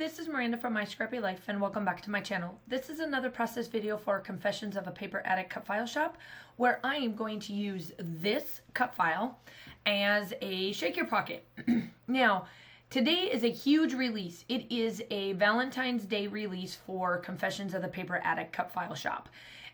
this is Miranda from My Scrappy Life, and welcome back to my channel. This is another process video for Confessions of a Paper Addict cut file shop, where I am going to use this cut file as a shake your pocket. Now, today is a huge release. It is a Valentine's Day release for Confessions of the Paper Addict cut file shop.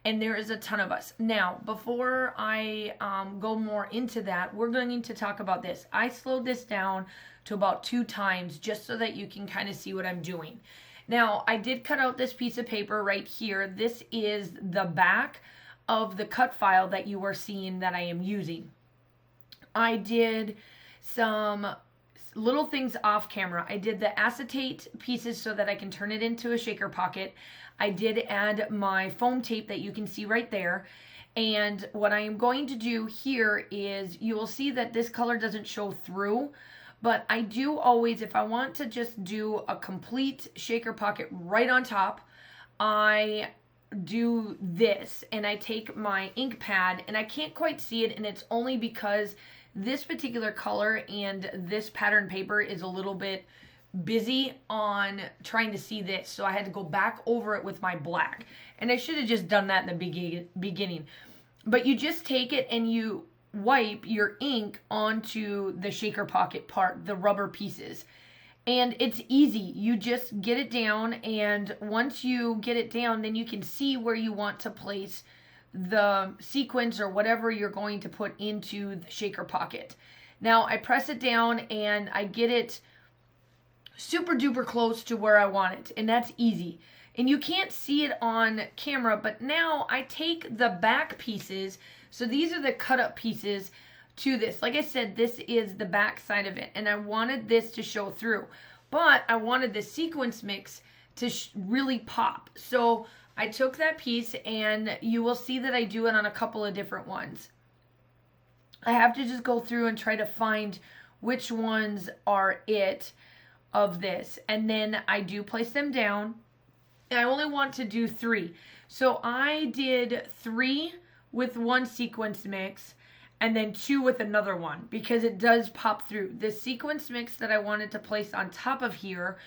And there is a ton of us. Now, before I go more into that, we're going to talk about this. I slowed this down to about 2 times just so that you can kind of see what I'm doing. Now, I did cut out this piece of paper right here. This is the back of the cut file that you are seeing that I am using. I did some little things off camera. I did the acetate pieces so that I can turn it into a shaker pocket. I did add my foam tape that you can see right there. And what I am going to do here is you will see that this color doesn't show through, but I do always, if I want to just do a complete shaker pocket right on top, I do this and I take my ink pad, and I can't quite see it, and it's only because this particular color and this pattern paper is a little bit busy on trying to see this, so I had to go back over it with my black, and I should have just done that in the beginning. But you just take it and you wipe your ink onto the shaker pocket part, the rubber pieces, and it's easy. You just get it down, and once you get it down, then you can see where you want to place the sequins or whatever you're going to put into the shaker pocket. Now I press it down and I get it super duper close to where I want it, and that's easy. And you can't see it on camera, but now I take the back pieces, so these are the cut up pieces to this. Like I said, this is the back side of it, and I wanted this to show through, but I wanted the sequence mix to really pop. So I took that piece, and you will see that I do it on a couple of different ones. I have to just go through and try to find which ones are it of this, and then I do place them down. And I only want to do 3. So I did 3 with one sequence mix and then 2 with another one, because it does pop through. The sequence mix that I wanted to place on top of here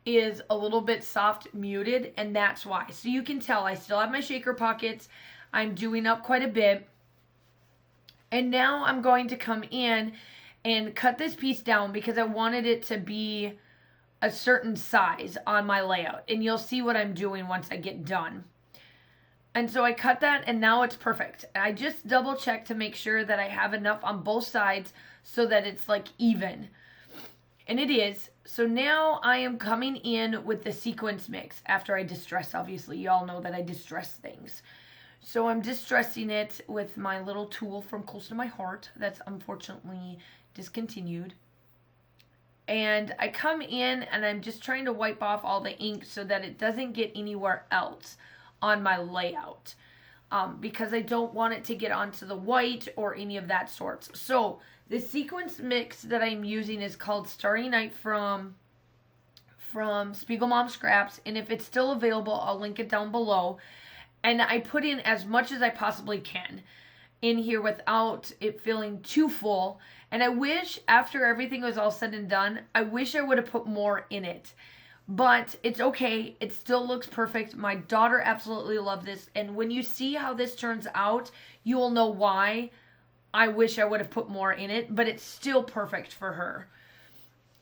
is a little bit soft muted, and that's why. So you can tell I still have my shaker pockets. I'm doing up quite a bit. And now I'm going to come in and cut this piece down because I wanted it to be a certain size on my layout, and you'll see what I'm doing once I get done. And so I cut that, and now it's perfect. I just double check to make sure that I have enough on both sides so that it's like even, and it is. So now I am coming in with the sequence mix after I distress. Obviously you all know that I distress things, so I'm distressing it with my little tool from Close to My Heart that's unfortunately discontinued. And I come in and I'm just trying to wipe off all the ink so that it doesn't get anywhere else on my layout, because I don't want it to get onto the white or any of that sorts. So the sequence mix that I'm using is called Starry Night from Spiegel Mom Scraps, and if it's still available, I'll link it down below. And I put in as much as I possibly can in here without it feeling too full. And I wish, after everything was all said and done, I wish I would have put more in it. But it's okay. It still looks perfect. My daughter absolutely loved this. And when you see how this turns out, you will know why I wish I would have put more in it. But it's still perfect for her.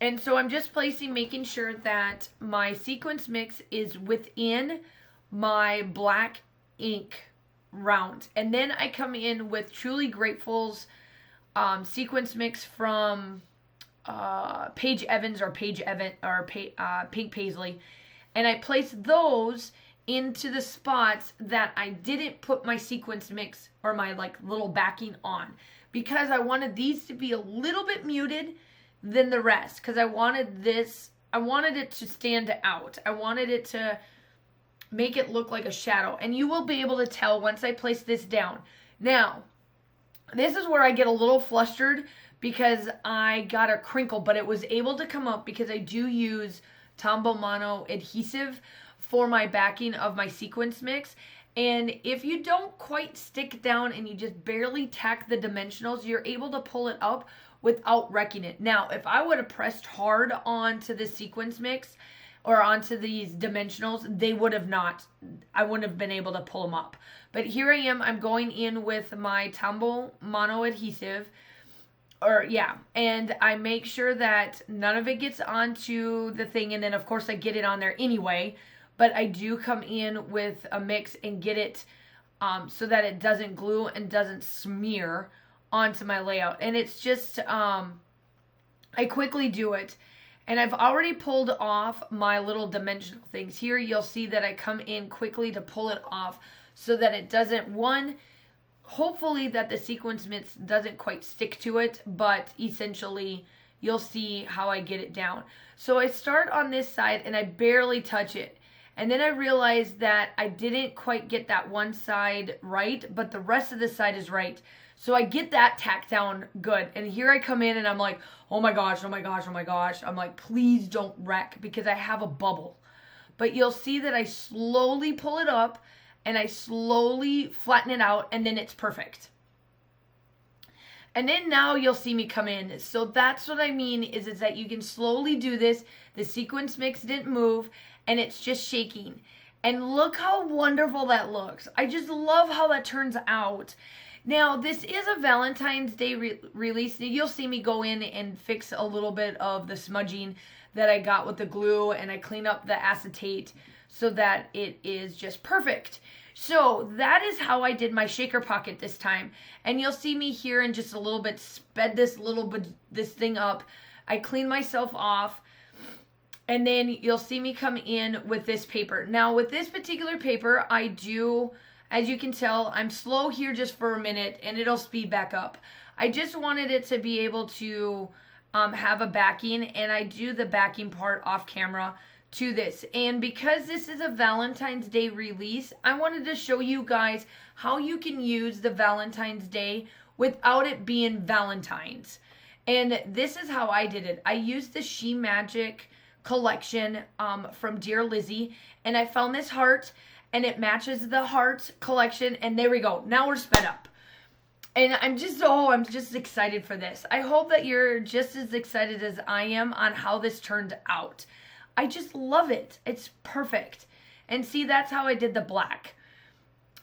And so I'm just making sure that my sequence mix is within my black ink round. And then I come in with Truly Grateful's sequence mix from Paige Evans or Pink Paisley, and I place those into the spots that I didn't put my sequence mix or my like little backing on, because I wanted these to be a little bit muted than the rest, because I wanted it to stand out. I wanted it to make it look like a shadow, and you will be able to tell once I place this down. Now, this is where I get a little flustered because I got a crinkle, but it was able to come up because I do use Tombow Mono adhesive for my backing of my sequence mix. And if you don't quite stick down and you just barely tack the dimensionals, you're able to pull it up without wrecking it. Now, if I would have pressed hard onto the sequence mix, or onto these dimensionals, they would have not, I wouldn't have been able to pull them up. But here I am, I'm going in with my Tombow mono adhesive, and I make sure that none of it gets onto the thing, and then of course I get it on there anyway, but I do come in with a mix and get it so that it doesn't glue and doesn't smear onto my layout. And it's just, I quickly do it. And I've already pulled off my little dimensional things. Here you'll see that I come in quickly to pull it off so that it doesn't, hopefully that the sequence mix doesn't quite stick to it, but essentially you'll see how I get it down. So I start on this side and I barely touch it. And then I realized that I didn't quite get that one side right, but the rest of the side is right. So I get that tacked down good. And here I come in and I'm like, oh my gosh, oh my gosh, oh my gosh. I'm like, please don't wreck, because I have a bubble. But you'll see that I slowly pull it up and I slowly flatten it out, and then it's perfect. And then now you'll see me come in. So that's what I mean is that you can slowly do this. The sequence mix didn't move and it's just shaking. And look how wonderful that looks. I just love how that turns out. Now, this is a Valentine's Day release. You'll see me go in and fix a little bit of the smudging that I got with the glue, and I clean up the acetate so that it is just perfect. So that is how I did my shaker pocket this time. And you'll see me here in just a little bit sped this thing up. I clean myself off. And then you'll see me come in with this paper. Now with this particular paper, I do, as you can tell, I'm slow here just for a minute and it'll speed back up. I just wanted it to be able to have a backing, and I do the backing part off camera to this. And because this is a Valentine's Day release, I wanted to show you guys how you can use the Valentine's Day without it being Valentine's. And this is how I did it. I used the She Magic collection from Dear Lizzie, and I found this heart, and it matches the heart collection, and there we go. Now we're sped up. And I'm just excited for this. I hope that you're just as excited as I am on how this turned out. I just love it. It's perfect. And see, that's how I did the black.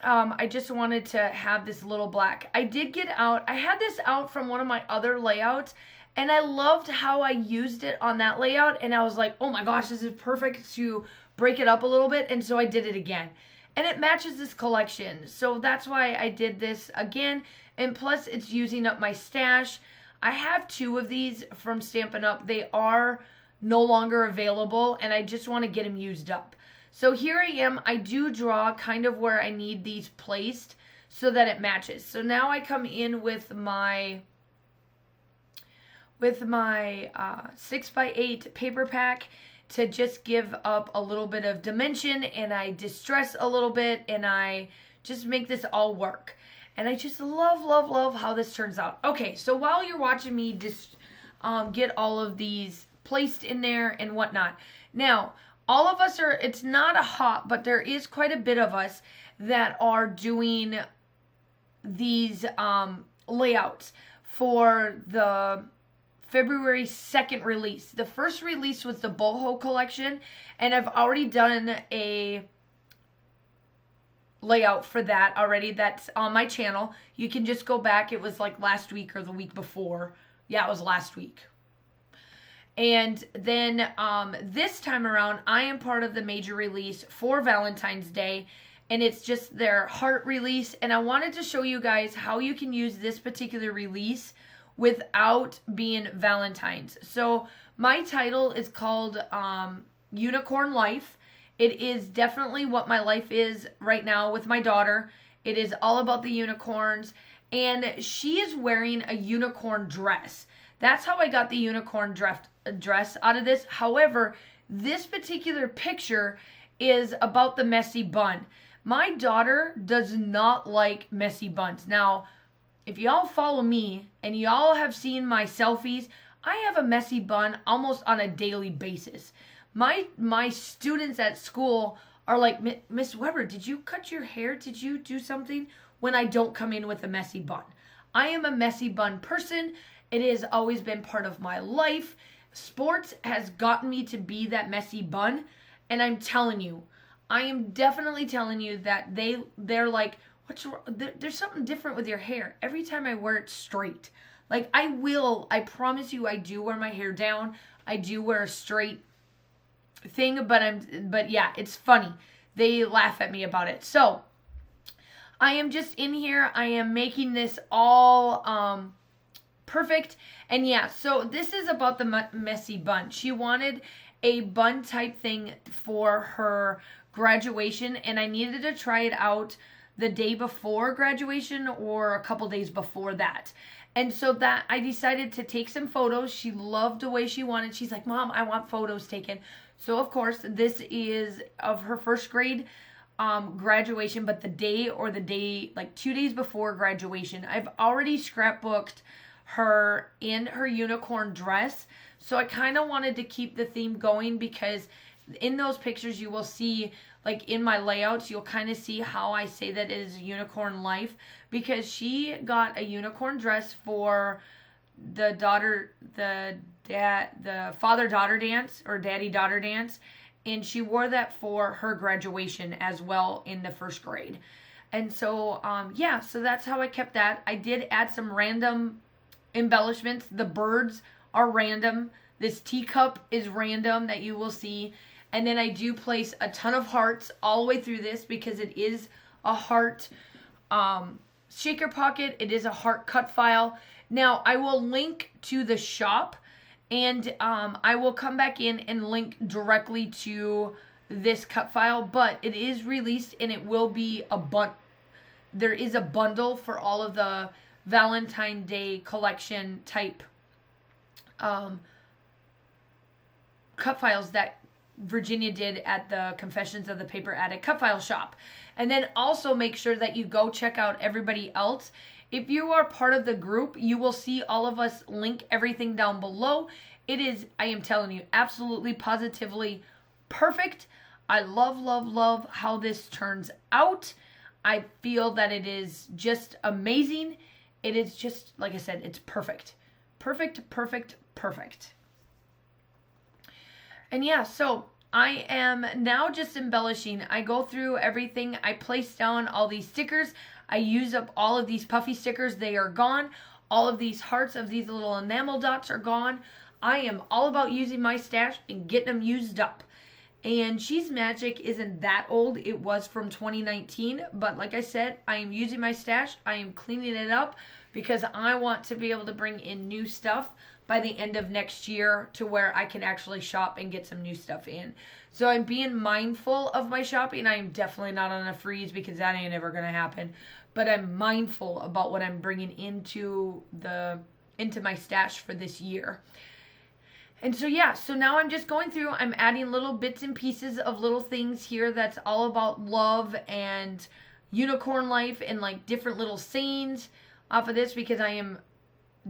I just wanted to have this little black. I had this out from one of my other layouts, and I loved how I used it on that layout. And I was like, oh my gosh, this is perfect to break it up a little bit. And so I did it again. And it matches this collection. So that's why I did this again. And plus, it's using up my stash. I have 2 of these from Stampin' Up. They are no longer available, and I just want to get them used up. So here I am. I do draw kind of where I need these placed so that it matches. So now I come in with my 6x8 paper pack to just give up a little bit of dimension, and I distress a little bit, and I just make this all work. And I just love how this turns out. Okay, so while you're watching me just get all of these placed in there and whatnot. Now, all of us it's not a hop, but there is quite a bit of us that are doing these layouts for the February 2nd release. The first release was the boho collection, and I've already done a layout for that already. That's on my channel. You can just go back. It was like last week or the week before. Yeah, it was last week. And then this time around, I am part of the major release for Valentine's Day, and it's just their heart release. And I wanted to show you guys how you can use this particular release without being Valentine's. So my title is called Unicorn Life. It is definitely what my life is right now with my daughter. It is all about the unicorns, and she is wearing a unicorn dress. That's how I got the unicorn dress out of this. However, this particular picture is about the messy bun. My daughter does not like messy buns. Now, if y'all follow me and y'all have seen my selfies, I have a messy bun almost on a daily basis. My students at school are like, Miss Webber, did you cut your hair? Did you do something? When I don't come in with a messy bun. I am a messy bun person. It has always been part of my life. Sports has gotten me to be that messy bun, and I'm telling you, I am definitely telling you that they're like, what's wrong? There's something different with your hair. Every time I wear it straight, like I promise you, I do wear my hair down. I do wear a straight thing, but yeah, it's funny. They laugh at me about it. So I am just in here. I am making this all perfect. And yeah, so this is about the messy bun. She wanted a bun type thing for her graduation, and I needed to try it out the day before graduation or a couple days before that. And so that I decided to take some photos. She loved the way she wanted. She's like, Mom, I want photos taken. So of course, this is of her first grade graduation, but the day, like 2 days before graduation. I've already scrapbooked her in her unicorn dress. So I kind of wanted to keep the theme going, because in those pictures you will see, like in my layouts, you'll kind of see how I say that it is a unicorn life, because she got a unicorn dress for the father-daughter dance, or daddy-daughter dance, and she wore that for her graduation as well in the first grade. And so yeah, so that's how I kept that. I did add some random embellishments. The birds are random. This teacup is random that you will see. And then I do place a ton of hearts all the way through this, because it is a heart shaker pocket. It is a heart cut file. Now I will link to the shop, and I will come back in and link directly to this cut file, but it is released, and it will be there is a bundle for all of the Valentine Day collection type cut files that Virginia did at the Confessions of the Paper Addict cut file shop. And then also make sure that you go check out everybody else. If you are part of the group, you will see all of us link everything down below. It is, I am telling you, absolutely positively perfect. I love, love, love how this turns out. I feel that it is just amazing. It is just, like I said, it's perfect. Perfect, perfect, perfect. And yeah, so I am now just embellishing. I go through everything. I place down all these stickers. I use up all of these puffy stickers. They are gone. All of these hearts of these little enamel dots are gone. I am all about using my stash and getting them used up. And She's Magic isn't that old. It was from 2019. But like I said, I am using my stash. I am cleaning it up because I want to be able to bring in new stuff by the end of next year, to where I can actually shop and get some new stuff in. So I'm being mindful of my shopping. I am definitely not on a freeze, because that ain't ever going to happen. But I'm mindful about what I'm bringing into my stash for this year. And so yeah, so now I'm just going through, I'm adding little bits and pieces of little things here that's all about love and unicorn life, and like different little sayings off of this, because I am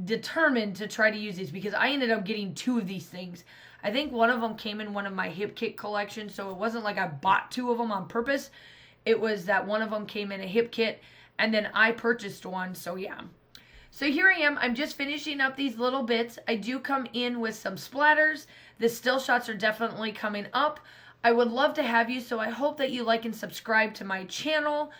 determined to try to use these, because I ended up getting 2 of these things. I think one of them came in one of my hip kit collections, so it wasn't like I bought 2 of them on purpose. It was that one of them came in a hip kit, and then I purchased one. So yeah, so here I am. I'm just finishing up these little bits. I do come in with some splatters. The still shots are definitely coming up. I would love to have you, so I hope that you like and subscribe to my channel.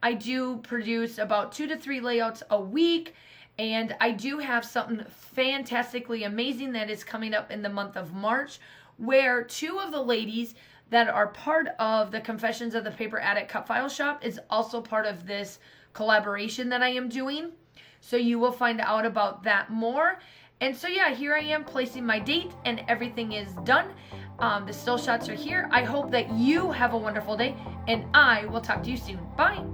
I do produce about 2 to 3 layouts a week. And I do have something fantastically amazing that is coming up in the month of March, where 2 of the ladies that are part of the Confessions of the Paper Addict cut file shop is also part of this collaboration that I am doing. So you will find out about that more. And so yeah, here I am placing my date, and everything is done. The still shots are here. I hope that you have a wonderful day, and I will talk to you soon. Bye.